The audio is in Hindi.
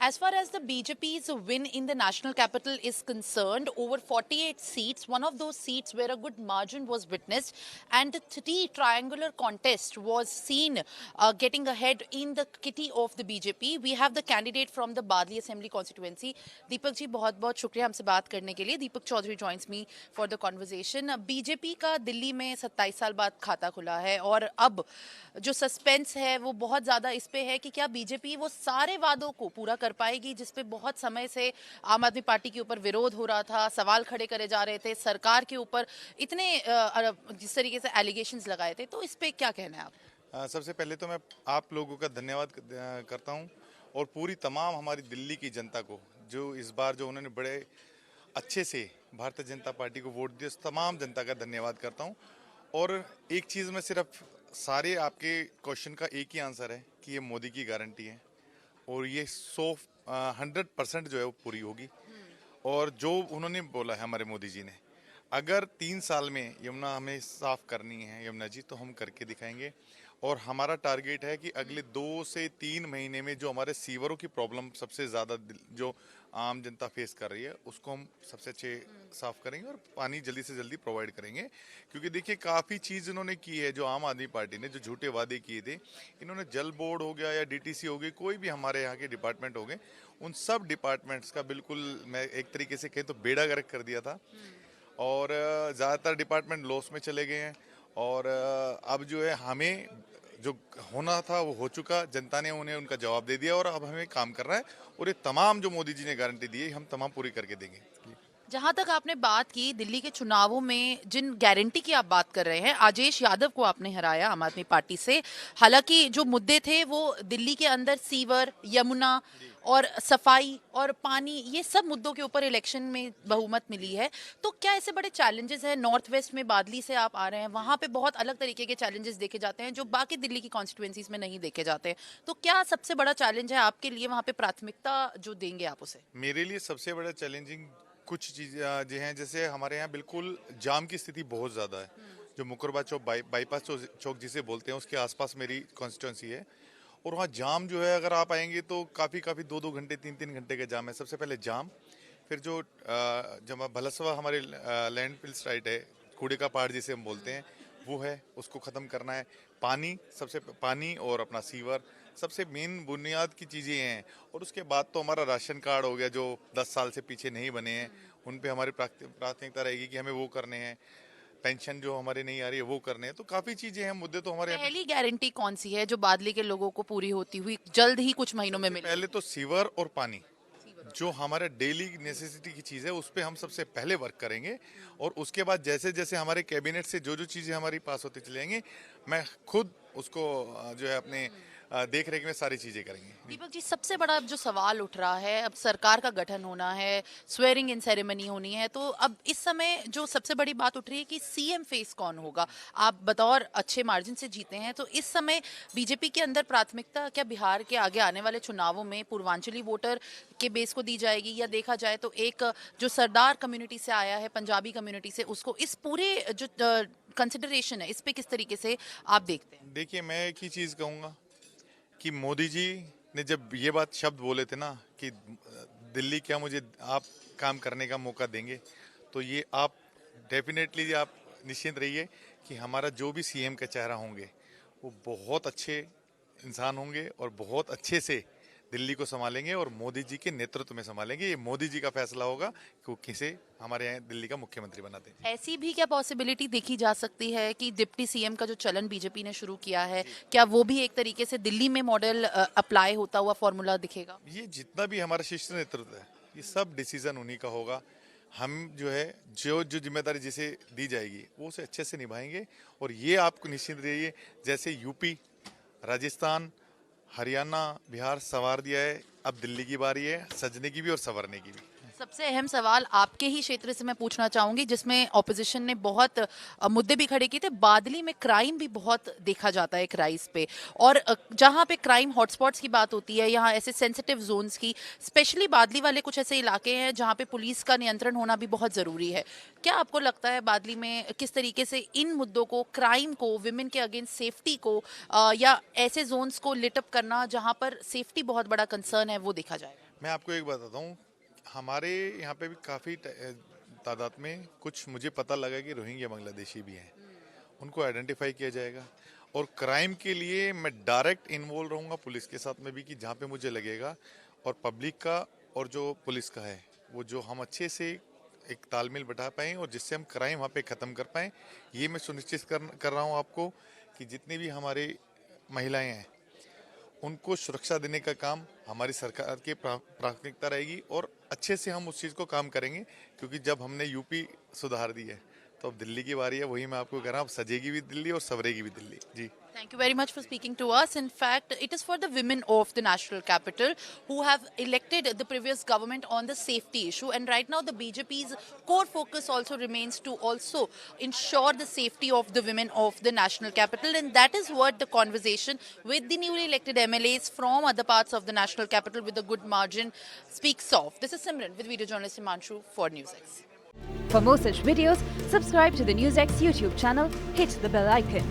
As far as the BJP's win in the national capital is concerned, over 48 seats, one of those seats where a good margin was witnessed, and the three triangular contest was seen getting ahead in the kitty of the BJP. We have the candidate from the Badli Assembly constituency. Deepak ji, बहुत बहुत शुक्रिया हमसे बात करने के लिए. Deepak Chaudhary joins me for the conversation. BJP का दिल्ली में 27 साल बाद खाता खुला है और अब जो सस्पेंस है वो बहुत ज़्यादा इस पे है कि क्या बीजेपी वो सारे वादों को पूरा कर पाएगी जिस पे बहुत समय से आम आदमी पार्टी के ऊपर विरोध हो रहा था, सवाल खड़े करे जा रहे थे, सरकार के ऊपर इतने जिस तरीके से एलिगेशंस लगाए थे, तो इस पे क्या कहना है आप? सबसे पहले तो मैं आप लोगों का धन्यवाद करता हूं और पूरी तमाम हमारी दिल्ली की जनता को जो इस बार जो उन्होंने बड़े अच्छे से भारतीय जनता पार्टी को वोट दिया, उस तमाम जनता का धन्यवाद करता हूं। और एक चीज़ में सिर्फ सारे आपके क्वेश्चन का एक ही आंसर है कि ये मोदी की गारंटी है और ये 100% जो है वो पूरी होगी। और जो उन्होंने बोला है हमारे मोदी जी ने, अगर 3 साल में यमुना हमें साफ करनी है यमुना जी, तो हम करके दिखाएंगे। और हमारा टारगेट है कि अगले 2 से 3 महीने में जो हमारे सीवरों की प्रॉब्लम सबसे ज़्यादा जो आम जनता फेस कर रही है उसको हम सबसे अच्छे साफ करेंगे और पानी जल्दी से जल्दी प्रोवाइड करेंगे। क्योंकि देखिए काफ़ी चीज़ इन्होंने की है, जो आम आदमी पार्टी ने जो झूठे वादे किए थे, इन्होंने जल बोर्ड हो गया या डीटीसी हो गई, कोई भी हमारे यहाँ के डिपार्टमेंट हो गए, उन सब डिपार्टमेंट्स का बिल्कुल मैं एक तरीके से कहें तो बेड़ा गर्क कर दिया था। और ज़्यादातर डिपार्टमेंट लॉस में चले गए हैं और अब जो है हमें जो होना था वो हो चुका, जनता ने उन्हें उनका जवाब दे दिया और अब हमें काम करना है और ये तमाम जो मोदी जी ने गारंटी दी है हम तमाम पूरी करके देंगे। जहां तक आपने बात की दिल्ली के चुनावों में जिन गारंटी की आप बात कर रहे हैं, आजेश यादव को आपने हराया आम आदमी पार्टी से। हालांकि जो मुद्दे थे वो दिल्ली के अंदर सीवर, यमुना और सफाई और पानी, ये सब मुद्दों के ऊपर इलेक्शन में बहुमत मिली है। तो क्या ऐसे बड़े चैलेंजेस हैं? नॉर्थ वेस्ट में बादली से आप आ रहे हैं, वहां पे बहुत अलग तरीके के चैलेंजेस देखे जाते हैं जो बाकी दिल्ली की कॉन्स्टिट्यूएंसीज में नहीं देखे जाते। तो क्या सबसे बड़ा चैलेंज है आपके लिए, वहां पे प्राथमिकता जो देंगे आप उसे? मेरे लिए सबसे बड़ा चैलेंजिंग कुछ चीज़ें जो हैं, जैसे हमारे यहाँ बिल्कुल जाम की स्थिति बहुत ज़्यादा है। जो मुकरबा चौक बाईपास चौक जिसे बोलते हैं उसके आसपास मेरी कॉन्स्टिट्यूंसी है और वहाँ जाम जो है, अगर आप आएंगे तो काफ़ी 2-2 घंटे 3-3 घंटे का जाम है। सबसे पहले जाम, फिर जो जब भलसवा हमारे लैंड फिल साइट है, कूड़े का पहाड़ जिसे हम बोलते हैं, वो है, उसको ख़त्म करना है। पानी और अपना सीवर सबसे मेन बुनियाद की चीज़ें हैं। और उसके बाद तो हमारा राशन कार्ड हो गया जो 10 साल से पीछे नहीं बने हैं, उन पे हमारी प्राथमिकता रहेगी कि हमें वो करने हैं। पेंशन जो हमारे नहीं आ रही है वो करने हैं। तो काफ़ी चीज़ें हैं, मुद्दे तो हमारे। पहली गारंटी कौन सी है जो बादली के लोगों को पूरी होती हुई जल्द ही कुछ महीनों में मिले? पहले तो सीवर और पानी, जो हमारे डेली नेसेसिटी की चीज़ है उस पर हम सबसे पहले वर्क करेंगे। और उसके बाद जैसे जैसे हमारे कैबिनेट से जो जो चीज़ें हमारी पास होती चली जाएंगी, मैं खुद उसको जो है अपने देख रेख में सारी चीज़ें करेंगे। दीपक जी, सबसे बड़ा अब जो सवाल उठ रहा है, अब सरकार का गठन होना है, स्वेरिंग इन सेरेमनी होनी है, तो अब इस समय जो सबसे बड़ी बात उठ रही है कि सीएम फेस कौन होगा। आप बतौर अच्छे मार्जिन से जीते हैं, तो इस समय बीजेपी के अंदर प्राथमिकता क्या बिहार के आगे आने वाले चुनावों में पूर्वांचली वोटर के बेस को दी जाएगी, या देखा जाए तो एक जो सरदार कम्युनिटी से आया है, पंजाबी कम्युनिटी से, उसको इस पूरे जो कंसिडरेशन है इस पे किस तरीके से आप देखते हैं? देखिए, मैं एक ही चीज़ कहूँगा कि मोदी जी ने जब ये बात शब्द बोले थे ना कि दिल्ली क्या मुझे आप काम करने का मौका देंगे, तो ये आप डेफिनेटली आप निश्चिंत रहिए कि हमारा जो भी सीएम का चेहरा होंगे वो बहुत अच्छे इंसान होंगे और बहुत अच्छे से दिल्ली को संभालेंगे और मोदी जी के नेतृत्व में संभालेंगे। ये मोदी जी का फैसला होगा कि वो किसे हमारे यहाँ दिल्ली का मुख्यमंत्री बनाते हैं। ऐसी भी क्या पॉसिबिलिटी देखी जा सकती है कि डिप्टी सीएम का जो चलन बीजेपी ने शुरू किया है, क्या वो भी एक तरीके से दिल्ली में मॉडल अप्लाई होता हुआ फॉर्मूला दिखेगा? ये जितना भी हमारा शीर्ष नेतृत्व है, ये सब डिसीजन उन्हीं का होगा। हम जो है जो जो जिम्मेदारी जिसे दी जाएगी वो उसे अच्छे से निभाएंगे। और ये आपको निश्चिंत रहिए, जैसे यूपी, राजस्थान, हरियाणा, बिहार संवार दिया है, अब दिल्ली की बारी है सजने की भी और संवरने की भी। सबसे अहम सवाल आपके ही क्षेत्र से मैं पूछना चाहूंगी, जिसमें ऑपोजिशन ने बहुत मुद्दे भी खड़े किए थे। बादली में क्राइम भी बहुत देखा जाता है क्राइस पे, और जहां पे क्राइम हॉटस्पॉट्स की बात होती है, यहाँ ऐसे सेंसिटिव जोन्स की, स्पेशली बादली वाले कुछ ऐसे इलाके हैं जहां पे पुलिस का नियंत्रण होना भी बहुत जरूरी है। क्या आपको लगता है बादली में किस तरीके से इन मुद्दों को, क्राइम को, विमेन के अगेंस्ट सेफ्टी को, या ऐसे जोन्स को लिटअप करना जहां पर सेफ्टी बहुत बड़ा कंसर्न है, वो देखा जाएगा? मैं आपको एक बताता हूँ, हमारे यहाँ पे भी काफ़ी तादाद में कुछ मुझे पता लगा कि रोहिंग्या बांग्लादेशी भी हैं, उनको आइडेंटिफाई किया जाएगा। और क्राइम के लिए मैं डायरेक्ट इन्वॉल्व रहूँगा पुलिस के साथ में भी, कि जहाँ पे मुझे लगेगा, और पब्लिक का और जो पुलिस का है वो जो हम अच्छे से एक तालमेल बैठा पाएँ और जिससे हम क्राइम वहाँ पे ख़त्म कर पाएँ, ये मैं सुनिश्चित कर रहा हूँ आपको कि जितनी भी हमारे महिलाएं हैं उनको सुरक्षा देने का काम हमारी सरकार की प्राथमिकता रहेगी और अच्छे से हम उस चीज़ को काम करेंगे, क्योंकि जब हमने यूपी सुधार दी है तो अब दिल्ली की बारी है। वही मैं आपको कह रहा हूँ, अब सजेगी भी दिल्ली और सवरेगी भी दिल्ली। जी, Thank you very much for speaking to us. In fact, it is for the women of the national capital who have elected the previous government on the safety issue. And right now, the BJP's core focus also remains to also ensure the safety of the women of the national capital. And that is what the conversation with the newly elected MLAs from other parts of the national capital with a good margin speaks of. This is Simran with video journalist Himanshu for NewsX. For more such videos, subscribe to the NewsX YouTube channel, hit the bell icon.